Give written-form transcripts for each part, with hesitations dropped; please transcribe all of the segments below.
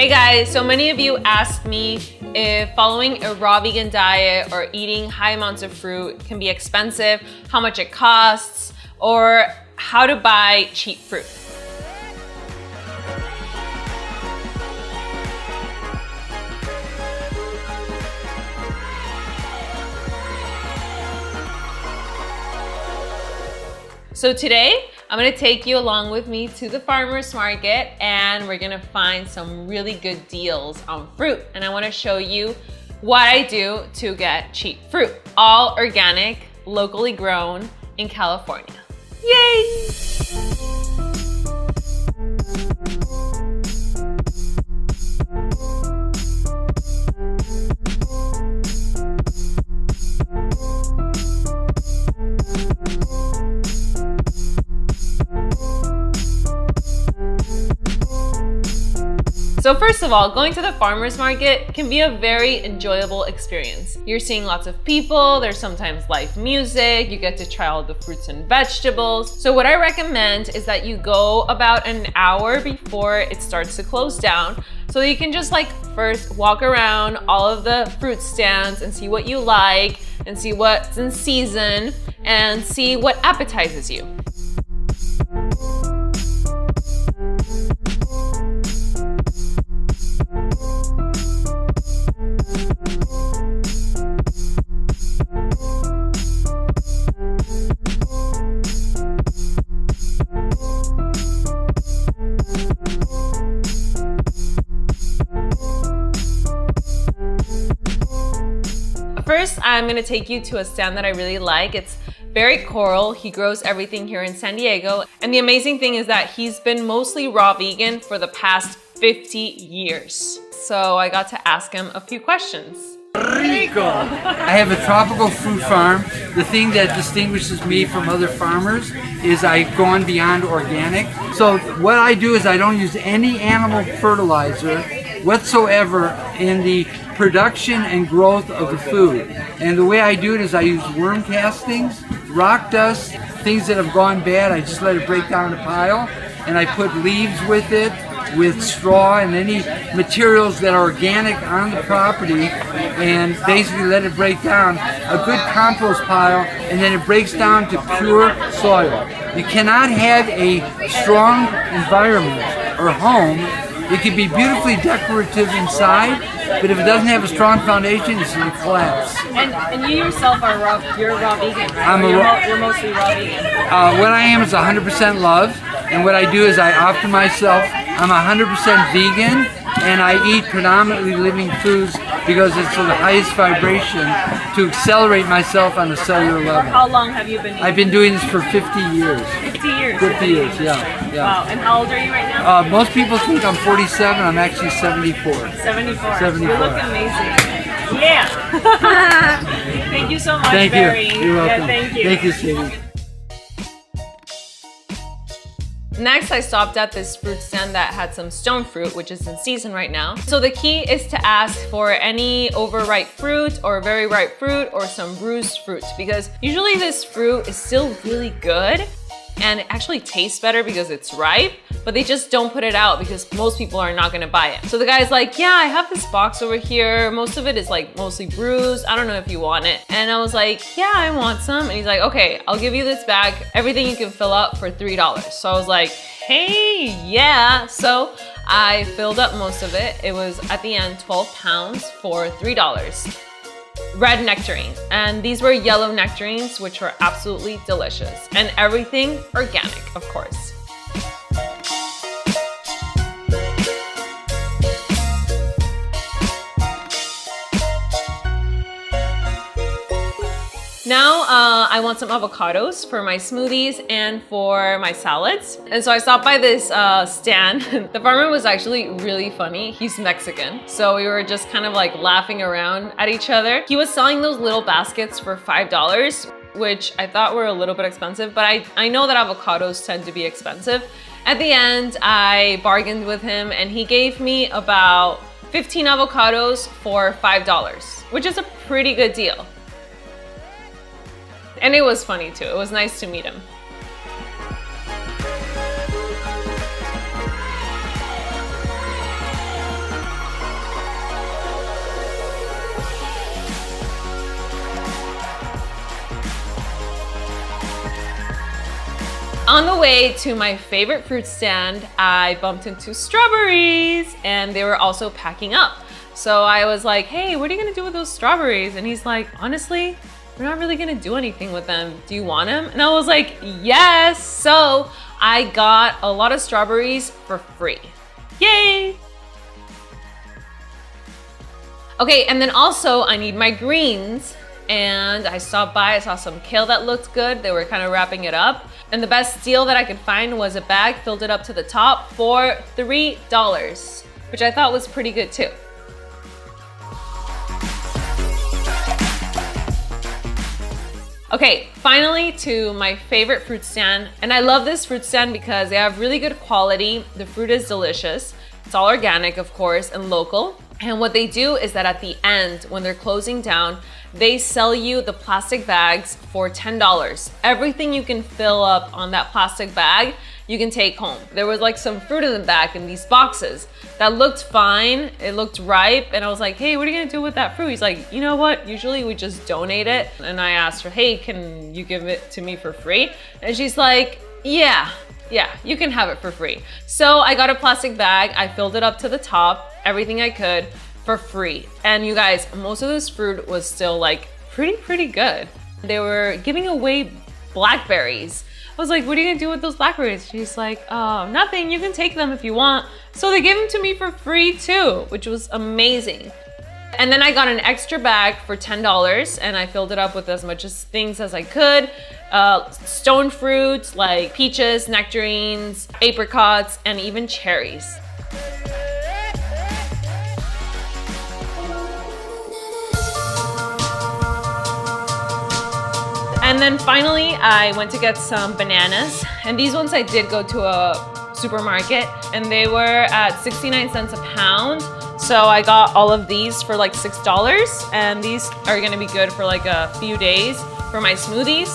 Hey guys, so many of you asked me if following a raw vegan diet or eating high amounts of fruit can be expensive, how much it costs, or how to buy cheap fruit. So today, I'm gonna take you along with me to the farmer's market and we're gonna find some really good deals on fruit. And I wanna show you what I do to get cheap fruit. All organic, locally grown in California. Yay! So first of all, going to the farmer's market can be a very enjoyable experience. You're seeing lots of people, there's sometimes live music, you get to try all the fruits and vegetables. So what I recommend is that you go about an hour before it starts to close down, so you can just first walk around all of the fruit stands and see what you like and see what's in season and see what appetizes you. First, I'm gonna take you to a stand that I really like. It's Barry Coral. He grows everything here in San Diego. And the amazing thing is that he's been mostly raw vegan for the past 50 years. So I got to ask him a few questions. Rico! I have a tropical fruit farm. The thing that distinguishes me from other farmers is I've gone beyond organic. So what I do is I don't use any animal fertilizer whatsoever in the production and growth of the food. And the way I do it is I use worm castings, rock dust, things that have gone bad, I just let it break down in a pile, and I put leaves with it, with straw and any materials that are organic on the property, and basically let it break down. A good compost pile, and then it breaks down to pure soil. You cannot have a strong environment or home. It can be beautifully decorative inside, but if it doesn't have a strong foundation, it's going to collapse. And you yourself you're raw vegan, right? You're mostly raw vegan. What I am is 100% love, and what I do is I offer myself, I'm 100% vegan, and I eat predominantly living foods because it's the highest vibration to accelerate myself on a cellular level. How long have you been eating? I've been doing this for 50 years. 50 years? 50 years, yeah. Wow, and how old are you right now? Most people think I'm 47, I'm actually 74. 74. 74. You look amazing. Yeah! Thank you so much, Thank Barry. you. You're welcome. Yeah, thank you. Thank you, Stevie. Next, I stopped at this fruit stand that had some stone fruit, which is in season right now. So the key is to ask for any overripe fruit or very ripe fruit or some bruised fruit, because usually this fruit is still really good and it actually tastes better because it's ripe, but they just don't put it out because most people are not gonna buy it. So the guy's like, yeah, I have this box over here. Most of it is mostly bruised. I don't know if you want it. And I was like, yeah, I want some. And he's like, okay, I'll give you this bag, everything you can fill up for $3. So I was like, hey, yeah. So I filled up most of it. It was at the end 12 pounds for $3. Red nectarine, and these were yellow nectarines, which were absolutely delicious, and everything organic, of course. Now I want some avocados for my smoothies and for my salads. And so I stopped by this stand. The farmer was actually really funny. He's Mexican. So we were just kind of laughing around at each other. He was selling those little baskets for $5, which I thought were a little bit expensive, but I know that avocados tend to be expensive. At the end, I bargained with him and he gave me about 15 avocados for $5, which is a pretty good deal. And it was funny too. It was nice to meet him. On the way to my favorite fruit stand, I bumped into strawberries and they were also packing up. So I was like, hey, what are you gonna do with those strawberries? And he's like, honestly, we're not really gonna do anything with them. Do you want them? And I was like, yes. So I got a lot of strawberries for free. Yay! Okay, and then also I need my greens, and I stopped by, I saw some kale that looked good. They were kind of wrapping it up. And the best deal that I could find was a bag, filled it up to the top for $3, which I thought was pretty good too. Okay, finally to my favorite fruit stand. And I love this fruit stand because they have really good quality. The fruit is delicious. It's all organic, of course, and local. And what they do is that at the end, when they're closing down, they sell you the plastic bags for $10. Everything you can fill up on that plastic bag, you can take home. There was like some fruit in the back in these boxes that looked fine. It looked ripe. And I was like, hey, what are you gonna do with that fruit? He's like, you know what? Usually we just donate it. And I asked her, hey, can you give it to me for free? And she's like, yeah, you can have it for free. So I got a plastic bag. I filled it up to the top, everything I could for free. And you guys, most of this fruit was still like pretty good. They were giving away blackberries. I was like, what are you gonna do with those blackberries? She's like, oh, nothing, you can take them if you want. So they gave them to me for free too, which was amazing. And then I got an extra bag for $10 and I filled it up with as much things as I could. Stone fruits like peaches, nectarines, apricots, and even cherries. And then finally, I went to get some bananas. And these ones I did go to a supermarket and they were at 69 cents a pound. So I got all of these for like $6. And these are gonna be good for like a few days for my smoothies.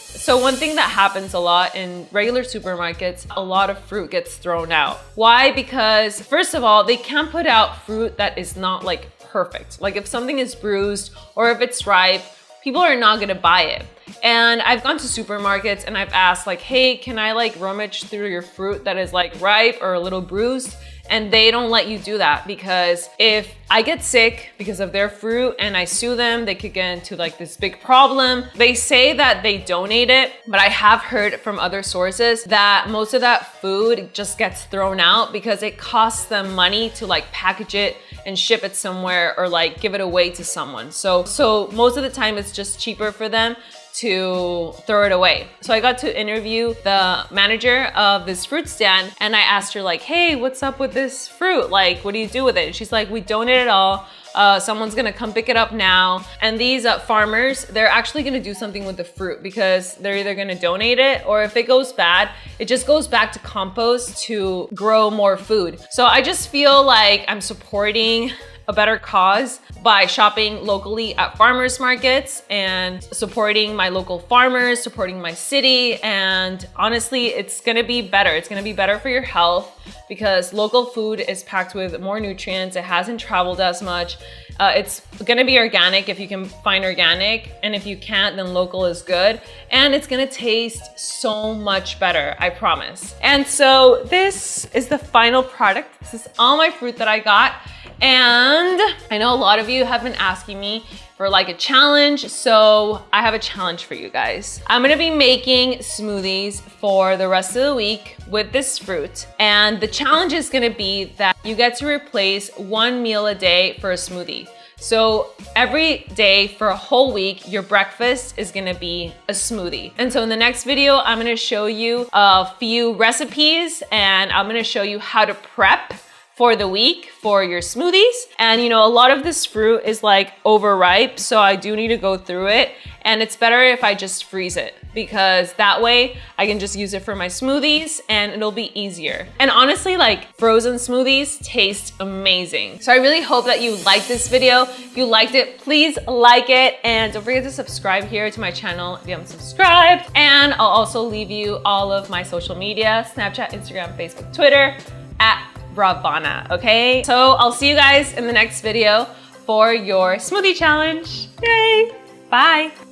So one thing that happens a lot in regular supermarkets, a lot of fruit gets thrown out. Why? Because first of all, they can't put out fruit that is not like perfect. Like if something is bruised or if it's ripe, people are not gonna buy it. And I've gone to supermarkets and I've asked like, hey, can I like rummage through your fruit that is like ripe or a little bruised? And they don't let you do that because if I get sick because of their fruit and I sue them, they could get into like this big problem. They say that they donate it, but I have heard from other sources that most of that food just gets thrown out because it costs them money to like package it and ship it somewhere or like give it away to someone. So most of the time it's just cheaper for them to throw it away. So I got to interview the manager of this fruit stand and I asked her like, hey, what's up with this fruit? Like, what do you do with it? And she's like, we donate it all. Someone's gonna come pick it up now. And these farmers, they're actually gonna do something with the fruit because they're either gonna donate it or if it goes bad, it just goes back to compost to grow more food. So I just feel like I'm supporting a better cause by shopping locally at farmers markets and supporting my local farmers, supporting my city. And honestly, it's gonna be better. It's gonna be better for your health because local food is packed with more nutrients. It hasn't traveled as much. It's gonna be organic if you can find organic, and if you can't, then local is good. And it's gonna taste so much better, I promise. And so this is the final product. This is all my fruit that I got. And I know a lot of you have been asking me for like a challenge, so I have a challenge for you guys. I'm gonna be making smoothies for the rest of the week with this fruit. And the challenge is gonna be that you get to replace one meal a day for a smoothie. So every day for a whole week, your breakfast is gonna be a smoothie. And so in the next video, I'm gonna show you a few recipes and I'm gonna show you how to prep for the week for your smoothies. And you know, a lot of this fruit is like overripe, so I do need to go through it. And it's better if I just freeze it because that way I can just use it for my smoothies and it'll be easier. And honestly, like frozen smoothies taste amazing. So I really hope that you liked this video. If you liked it, please like it. And don't forget to subscribe here to my channel if you haven't subscribed. And I'll also leave you all of my social media, Snapchat, Instagram, Facebook, Twitter, at Ravana, okay? So I'll see you guys in the next video for your smoothie challenge. Yay! Bye!